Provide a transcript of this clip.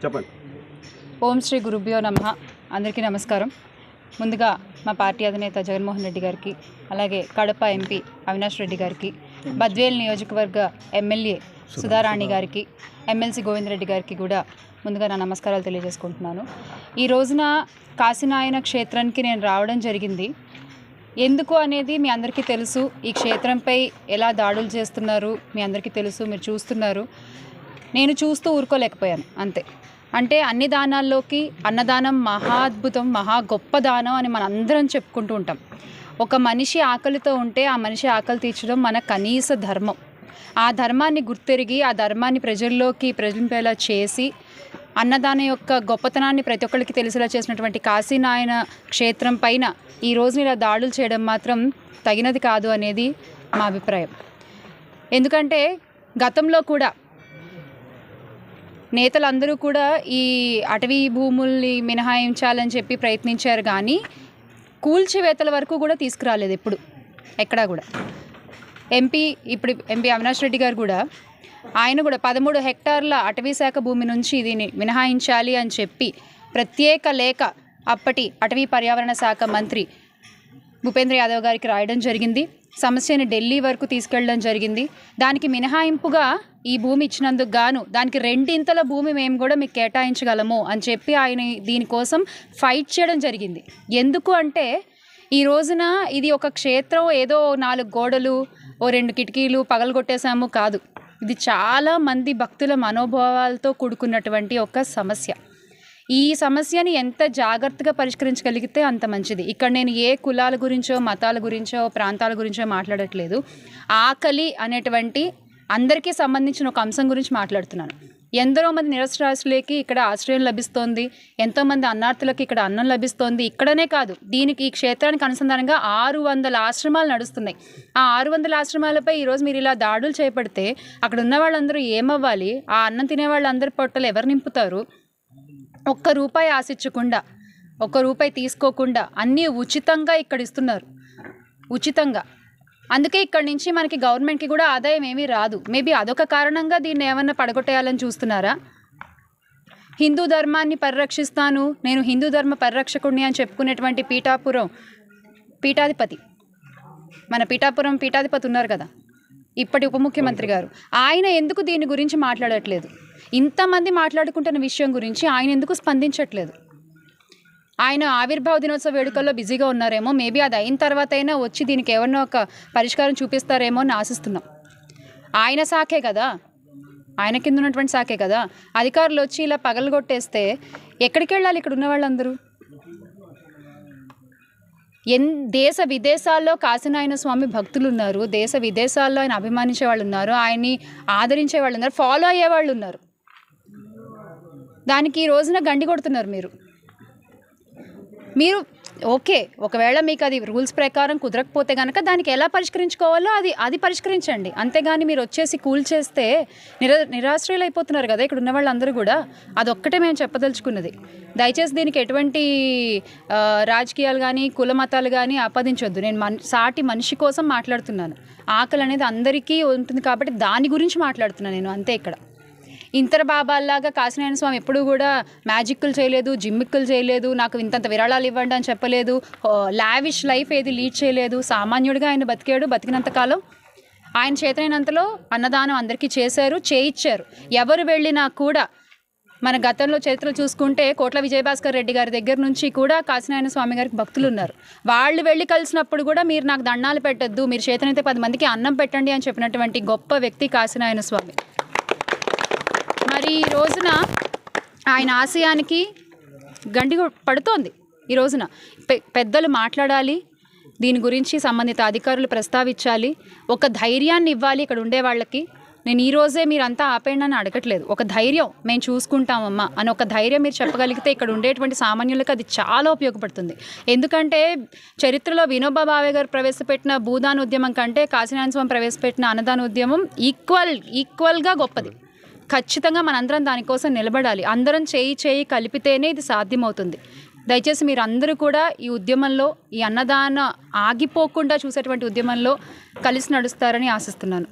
చెప్పండి. ఓం శ్రీ గురుభ్యో నమః. అందరికీ నమస్కారం. ముందుగా మా పార్టీ అధినేత జగన్మోహన్ రెడ్డి గారికి, అలాగే కడప ఎంపీ అవినాష్ రెడ్డి గారికి, బద్వేల్ నియోజకవర్గ ఎమ్మెల్యే సుధారాణి గారికి, ఎమ్మెల్సీ గోవిందరెడ్డి గారికి కూడా ముందుగా నా నమస్కారాలు తెలియజేసుకుంటున్నాను. ఈ రోజున కాశీనాయన క్షేత్రానికి నేను రావడం జరిగింది. ఎందుకు అనేది మీ అందరికీ తెలుసు. ఈ క్షేత్రంపై ఎలా దాడులు చేస్తున్నారు మీ అందరికీ తెలుసు, మీరు చూస్తున్నారు. నేను చూస్తూ ఊరుకోలేకపోయాను అంతే. అంటే అన్ని దానాల్లోకి అన్నదానం మహా అద్భుతం, మహా గొప్ప దానం అని మనం అందరం చెప్పుకుంటూ ఉంటాం. ఒక మనిషి ఆకలితో ఉంటే ఆ మనిషి ఆకలి తీర్చడం మన కనీస ధర్మం. ఆ ధర్మాన్ని గుర్తెరిగి ఆ ధర్మాన్ని ప్రజల్లోకి ప్రజలింపేలా చేసి అన్నదానం యొక్క గొప్పతనాన్ని ప్రతి ఒక్కరికి తెలిసేలా చేసినటువంటి కాశీనాయన క్షేత్రం పైన ఈ రోజున ఇలా దాడులు చేయడం మాత్రం తగినది కాదు అనేది మా అభిప్రాయం. ఎందుకంటే గతంలో కూడా నేతలందరూ కూడా ఈ అటవీ భూముల్ని మినహాయించాలని చెప్పి ప్రయత్నించారు, కానీ కూల్చివేతల వరకు కూడా తీసుకురాలేదు ఎప్పుడు ఎక్కడా కూడా. ఎంపీ అవినాష్ రెడ్డి గారు కూడా ఆయన కూడా 13 హెక్టార్ల అటవీ శాఖ భూమి నుంచి దీన్ని మినహాయించాలి అని చెప్పి ప్రత్యేక లేఖ అప్పటి అటవీ పర్యావరణ శాఖ మంత్రి భూపేంద్ర యాదవ్ గారికి రాయడం జరిగింది. సమస్యని ఢిల్లీ వరకు తీసుకెళ్ళడం జరిగింది. దానికి మినహాయింపుగా ఈ భూమి ఇచ్చినందుకు గాను దానికి 2 భూమి మేము కూడా మీకు కేటాయించగలము అని చెప్పి ఆయన దీనికోసం ఫైట్ చేయడం జరిగింది. ఎందుకు అంటే ఈ రోజున ఇది ఒక క్షేత్రం, ఏదో 4 గోడలు, 2 కిటికీలు పగలగొట్టేశాము కాదు. ఇది చాలా మంది భక్తుల మనోభావాలతో కూడుకున్నటువంటి ఒక సమస్య. ఈ సమస్యని ఎంత జాగ్రత్తగా పరిష్కరించగలిగితే అంత మంచిది. ఇక్కడ నేను ఏ కులాల గురించో, మతాల గురించో, ప్రాంతాల గురించో మాట్లాడట్లేదు. ఆకలి అనేటువంటి అందరికీ సంబంధించిన ఒక అంశం గురించి మాట్లాడుతున్నాను. ఎందరో మంది నిరక్షరాస్యులకి ఇక్కడ ఆశ్రయం లభిస్తోంది, ఎంతోమంది అన్నార్థులకి ఇక్కడ అన్నం లభిస్తోంది. ఇక్కడనే కాదు, దీనికి ఈ క్షేత్రానికి అనుసంధానంగా 600 ఆశ్రమాలు నడుస్తున్నాయి. ఆ 600 ఆశ్రమాలపై ఈరోజు మీరు ఇలా దాడులు చేపడితే అక్కడ ఉన్న వాళ్ళందరూ ఏమవ్వాలి? ఆ అన్నం తినే వాళ్ళందరి పొట్టలు ఎవరు నింపుతారు? ₹1 ఆశించకుండా, ₹1 తీసుకోకుండా అన్నీ ఉచితంగా ఇక్కడ ఇస్తున్నారు, ఉచితంగా. అందుకే ఇక్కడి నుంచి మనకి గవర్నమెంట్కి కూడా ఆదాయం ఏమీ రాదు. మేబీ అదొక కారణంగా దీన్ని ఏమన్నా పడగొట్టేయాలని చూస్తున్నారా? హిందూ ధర్మాన్ని పరిరక్షిస్తాను, నేను హిందూ ధర్మ పరిరక్షకుడిని అని చెప్పుకునేటువంటి పీఠాధిపతి, మన పీఠాధిపతి ఉన్నారు కదా, ఇప్పటి ఉప ముఖ్యమంత్రి గారు, ఆయన ఎందుకు దీని గురించి మాట్లాడట్లేదు? ఇంతమంది మాట్లాడుకుంటున్న విషయం గురించి ఆయన ఎందుకు స్పందించట్లేదు? ఆయన ఆవిర్భావ దినోత్సవ వేడుకల్లో బిజీగా ఉన్నారేమో. మేబీ అది అయిన తర్వాత అయినా వచ్చి దీనికి ఏమన్నా ఒక పరిష్కారం చూపిస్తారేమో అని ఆశిస్తున్నాం. ఆయన శాఖే కదా, ఆయన కింద ఉన్నటువంటి శాఖే కదా. అధికారులు వచ్చి ఇలా పగలగొట్టేస్తే ఎక్కడికి వెళ్ళాలి ఇక్కడ ఉన్న వాళ్ళందరూ? దేశ విదేశాల్లో కాశీనాయన స్వామి భక్తులు ఉన్నారు, దేశ విదేశాల్లో ఆయన అభిమానించే వాళ్ళు ఉన్నారు, ఆయన్ని ఆదరించే వాళ్ళు ఉన్నారు, ఫాలో అయ్యే వాళ్ళు ఉన్నారు. దానికి ఈ రోజున గండి కొడుతున్నారు మీరు. ఓకే, ఒకవేళ మీకు అది రూల్స్ ప్రకారం కుదరకపోతే కనుక దానికి ఎలా పరిష్కరించుకోవాలో అది పరిష్కరించండి. అంతేగాని మీరు వచ్చేసి కూల్చేస్తే నిరాశ్రయులు అయిపోతున్నారు కదా ఇక్కడ ఉన్న వాళ్ళందరూ కూడా. అదొక్కటే మేము చెప్పదలుచుకున్నది. దయచేసి దీనికి ఎటువంటి రాజకీయాలు కానీ కుల మతాలు కానీ ఆపాదించొద్దు. నేను సాటి మనిషి కోసం మాట్లాడుతున్నాను. ఆకలి అనేది అందరికీ ఉంటుంది కాబట్టి దాని గురించి మాట్లాడుతున్నాను నేను, అంతే. ఇక్కడ ఇంతర బాబాల్లాగా కాశీనాయన స్వామి ఎప్పుడూ కూడా మ్యాజిక్లు చేయలేదు, జిమ్మిక్కులు చేయలేదు, నాకు ఇంతంత విరాళాలు ఇవ్వండి అని చెప్పలేదు, లావిష్ లైఫ్ ఏది లీడ్ చేయలేదు. సామాన్యుడిగా ఆయన బతికాడు. బతికినంతకాలం ఆయన చేతనైనంతలో అన్నదానం అందరికీ చేశారు, చేయించారు. ఎవరు వెళ్ళినా కూడా మన గతంలో చరిత్రలు చూసుకుంటే కోట్ల విజయభాస్కర్ రెడ్డి గారి దగ్గర నుంచి కూడా కాశీనాయన స్వామి గారికి భక్తులు ఉన్నారు. వాళ్ళు వెళ్ళి కలిసినప్పుడు కూడా మీరు నాకు దండాలు పెట్టద్దు, మీరు చేతనైతే 10 మందికి అన్నం పెట్టండి అని చెప్పినటువంటి గొప్ప వ్యక్తి కాశీనాయన స్వామి. మరి ఈ రోజున ఆయన ఆశయానికి గండి పడుతోంది. ఈ రోజున పెద్దలు మాట్లాడాలి, దీని గురించి సంబంధిత అధికారులు ప్రస్తావించాలి, ఒక ధైర్యాన్ని ఇవ్వాలి ఇక్కడ ఉండే వాళ్ళకి. నేను ఈరోజే మీరంతా ఆపేయండి అని అడగట్లేదు. ఒక ధైర్యం, మేము చూసుకుంటామమ్మా అని ఒక ధైర్యం మీరు చెప్పగలిగితే ఇక్కడ ఉండేటువంటి సామాన్యులకు అది చాలా ఉపయోగపడుతుంది. ఎందుకంటే చరిత్రలో వినోబా భావే గారు ప్రవేశపెట్టిన భూదాన ఉద్యమం కంటే కాశీనాయన స్వామి ప్రవేశపెట్టిన అన్నదాన ఉద్యమం ఈక్వల్గా గొప్పది. ఖచ్చితంగా మనందరం దానికోసం నిలబడాలి. అందరం చేయి కలిపితేనే ఇది సాధ్యమవుతుంది. దయచేసి మీరు అందరూ కూడా ఈ ఉద్యమంలో, ఈ అన్నదాన ఆగిపోకుండా చూసేటువంటి ఉద్యమంలో కలిసి నడుస్తారని ఆశిస్తున్నాను.